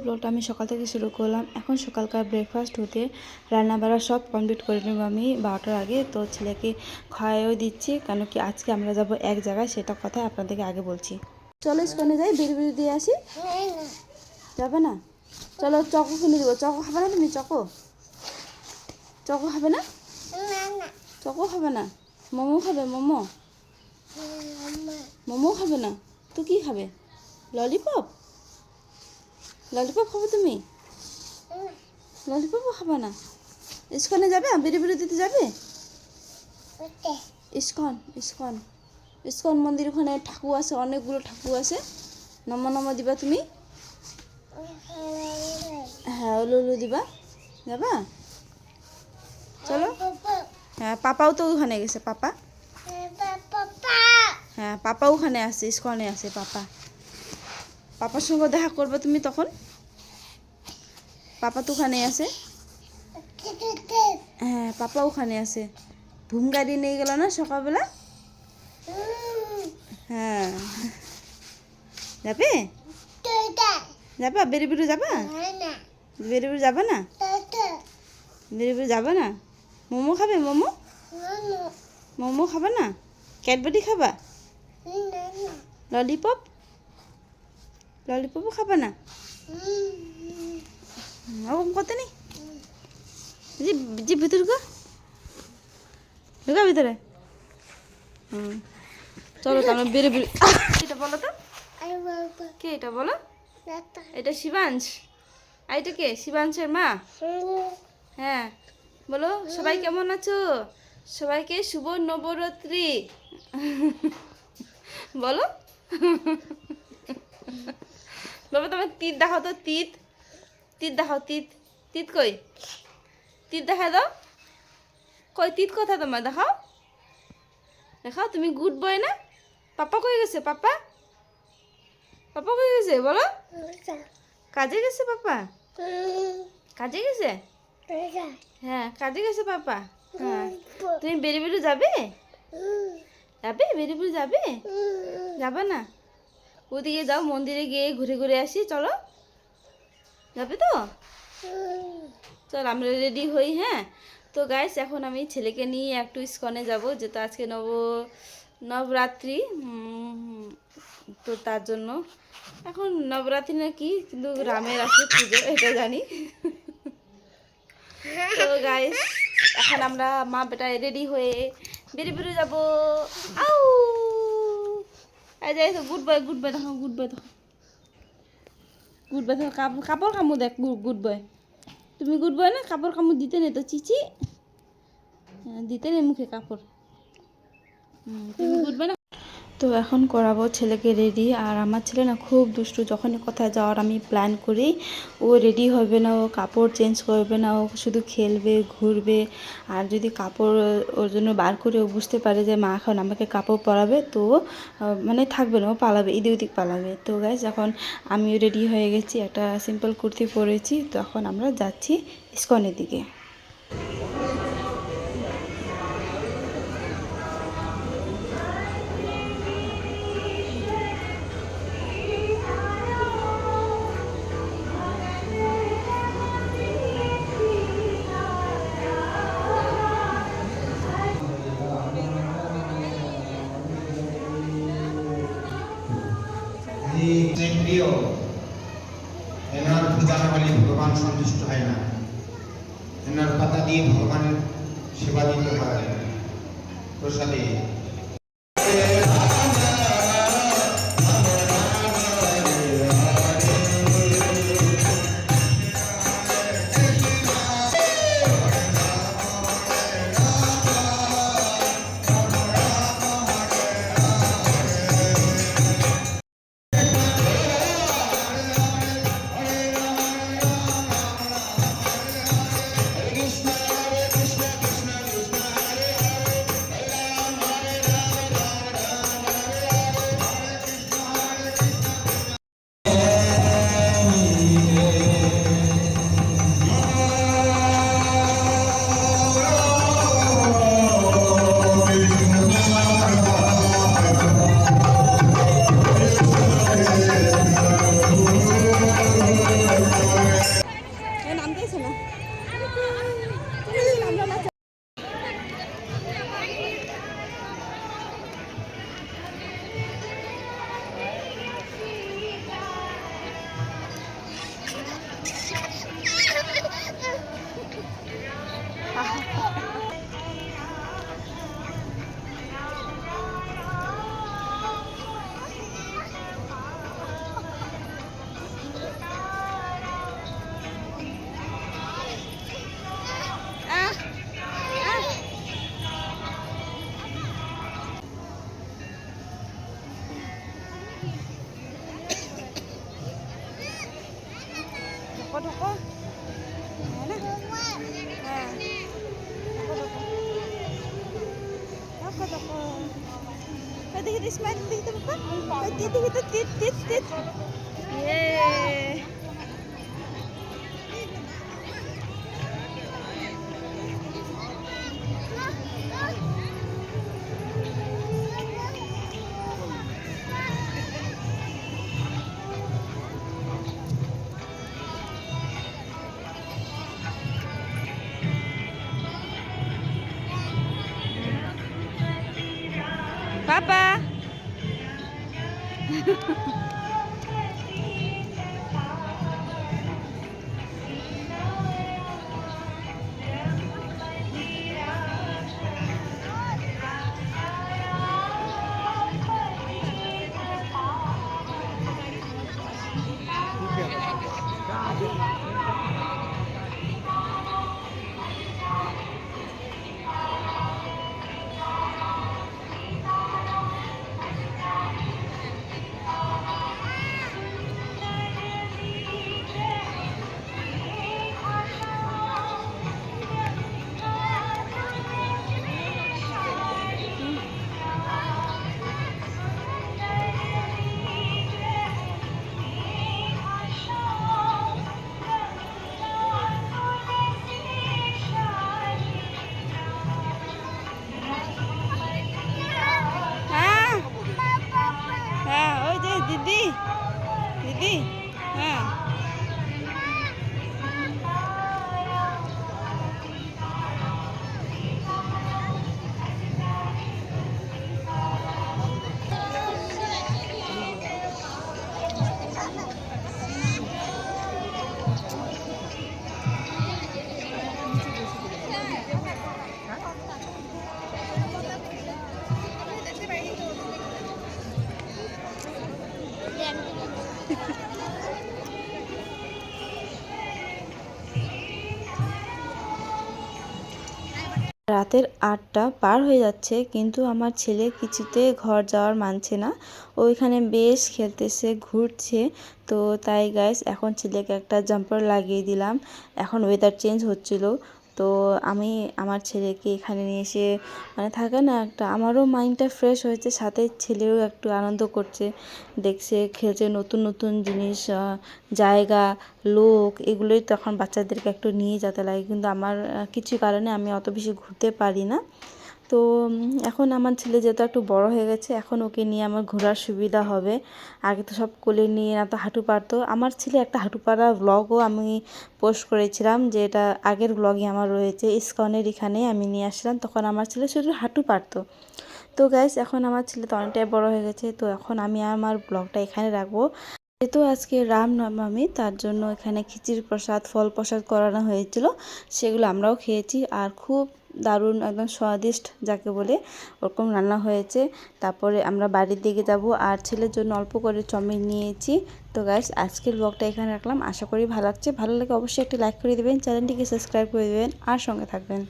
ব্লগটা আমি সকাল থেকে শুরু করলাম। এখন সকালকার ব্রেকফাস্ট হতে রান্নাবাড়া সব কমপ্লিট করে নেব আমি 12টার আগে। তো ছেলেকে খাওয়াও দিচ্ছি, কেন কি আজকে আমরা যাব এক জায়গায়, সেটা কথা আপনাদেরকে আগে বলছি। চলো স্কুলে যাই, বিড়ি দিয়ে আসি। যাবে না? চলো চকো কিনে দেবো। চকো খাবে না তুমি? চকো খাবে না? চকো খাবে না? মোমো খাবে? মোমো খাবে না তো কি খাবে? ললিপপ খাবে তুমি? ললিপপও খাবে না? ইস্কনে যাবে? বিড়ি দিতে যাবে? ইস্কন মন্দির, ওখানে ঠাকুর আছে, অনেকগুলো ঠাকুর আছে। নমো দিবা তুমি? হ্যাঁ, ওলু দিবা। যাবা? চলো। হ্যাঁ, পাপাও তো ওখানে গেছে। হ্যাঁ, পাপা ওখানে আছে, ইস্কনে আছে পাপার সঙ্গে দেখা করবে তুমি তখন। পাপা তো ওখানে আছে। হ্যাঁ, পাপা ওখানে আছে। ঘুম গাড়ি নিয়ে গেল না সকালবেলা? হ্যাঁ, যাবে? বেরিয়ে যাবা? বেরিয়ে যাবা না? বেরিয়ে যাবা না? মোমো খাবে? মোমো খাবা না? ক্যাডবেরি খাবা? ললিপপও খাবা না? ওরকম করতে নেই। জি ভিতরে ঢুকা ভিতরে। চলো তো আমরা বেরিয়ে এটা বলো তো, কে এটা বলো? এটা শিবাংশ। এটা কে? শিবাংশের মা? হ্যাঁ, বলো সবাই কেমন আছো? সবাইকে শুভ নবরাত্রি বলো। বাবা তোমার তীর দেখাও তো, তীর দেখাও। তীর কই? তীর দেখা দাও। কই তীর কথা তোমার? দেখাও। তুমি গুড বয় না? পাপা কই গেছে? পাপা কই গেছে বলো? কাজে গেছে পাপা? কাজে গেছে? হ্যাঁ, কাজে গেছে পাপা। হ্যাঁ, তুমি বেরিয়ে যাবে? বেরিয়ে যাবে? যাবে না? ওদিকে যাও, মন্দিরে গিয়ে ঘুরে আসি। চলো, যাবে তো? চল আমরা রেডি হই। হ্যাঁ, তো গাইস এখন আমি ছেলেকে নিয়ে একটু ইস্কনে যাব, যেহেতু আজকে নবরাত্রি। তো তার জন্য এখন নবরাত্রি না কি, কিন্তু রামের আছে পুজো, এটা জানি। তো গাইস এখন আমরা মা বেটায় রেডি হয়ে বেরিয়ে যাবো। আউ যাই তো, গুড বয় দেখো। কাপড় কামু দেখ। গুড বয় তুমি? গুড বয় না? কাপড় কামু দিতে নেই তো চিচি, দিতে নেই মুখে কাপড়। তুমি গুড বয় না? তো এখন করাবো ছেলেকে রেডি। আর আমার ছেলে না খুব দুষ্টু, যখনই কোথায় যাওয়ার আমি প্ল্যান করি ও রেডি হবে না, ও কাপড় চেঞ্জ করবে না, ও শুধু খেলবে, ঘুরবে। আর যদি কাপড় ওর জন্য বার করে ও বুঝতে পারে যে মা এখন আমাকে কাপড় পরাবে, তো মানে থাকবে না, ও পালাবে, এদিক ওদিক পালাবে। তো গাইস এখন আমিও রেডি হয়ে গেছি, একটা সিম্পল কুর্তি পরেছি। তো এখন আমরা যাচ্ছি ইস্কনের দিকে। প্রিয় এনার পূজা না হলে ভগবান সন্তুষ্ট হয় না। এনার পাতা দিয়ে ভগবানের সেবা দিতে হয় প্রসাদে। ঢোকো है ना हाँ ঢোকো ঢোকো দেখি স্মাইল দেখি তো বাবা তিত তিত তিত তিত তিত ये पापा हाँ हाँ ओ जे दीदी दीदी हाँ রাতের ৮টা পার হয়ে যাচ্ছে কিন্তু আমার ছেলে কিছুতে ঘর যাওয়ার মানছে না। ওইখানে বেশ খেলতেছে, ঘুরছে। তো তাই গাইস এখন ছেলেকে একটা জাম্পার লাগিয়ে দিলাম। এখন ওয়েদার চেঞ্জ হচ্ছিল, তো আমি আমার ছেলেকে এখানে নিয়ে এসে মানে থাকে না একটা, আমারও মাইন্ডটা ফ্রেশ হয়েছে, সাথে ছেলেও একটু আনন্দ করছে, দেখছে খেলছে নতুন নতুন জিনিস, জায়গা, লোক, এগুলোই তখন বাচ্চাদেরকে একটু নিয়ে যেতে লাগে। কিন্তু আমার কিছু কারণে আমি অত বেশি ঘুরতে পারি না। তো এখন আমার ছেলে যেহেতু একটু বড় হয়ে গেছে, এখন ওকে নিয়ে আমার ঘোরার সুবিধা হবে। আগে তো সব কোলে নিয়ে না তো হাঁটু পারতো। আমার ছেলে একটা হাঁটু পাড়া ব্লগও আমি পোস্ট করেছিলাম, যে এটা আগের ব্লগে আমার রয়েছে। ইসকনের এখানে আমি নিয়ে আসলাম, তখন আমার ছেলে শুধু হাঁটু পারতো। তো গাইস এখন আমার ছেলে তো অনেকটাই বড় হয়ে গেছে, তো এখন আমি আমার ব্লগটা এখানে রাখবো। যেহেতু আজকে রামনবমী, তার জন্য এখানে খিচুড়ি প্রসাদ, ফল প্রসাদ করানো হয়েছিল, সেগুলো আমরাও খেয়েছি। আর খুব দারুণ একদম স্বাদিষ্ট যাকে বলে ওরকম রান্না হয়েছে। তারপরে আমরা বাড়ির দিকে যাব, আর ছেলের জন্য অল্প করে চাউমিন নিয়েছি। তো গাইস আজকের ব্লগটা এখানে রাখলাম, আশা করি ভালো লাগছে। ভালো লাগে অবশ্যই একটি লাইক করে দেবেন, চ্যানেলটিকে সাবস্ক্রাইব করে দেবেন আর সঙ্গে থাকবেন।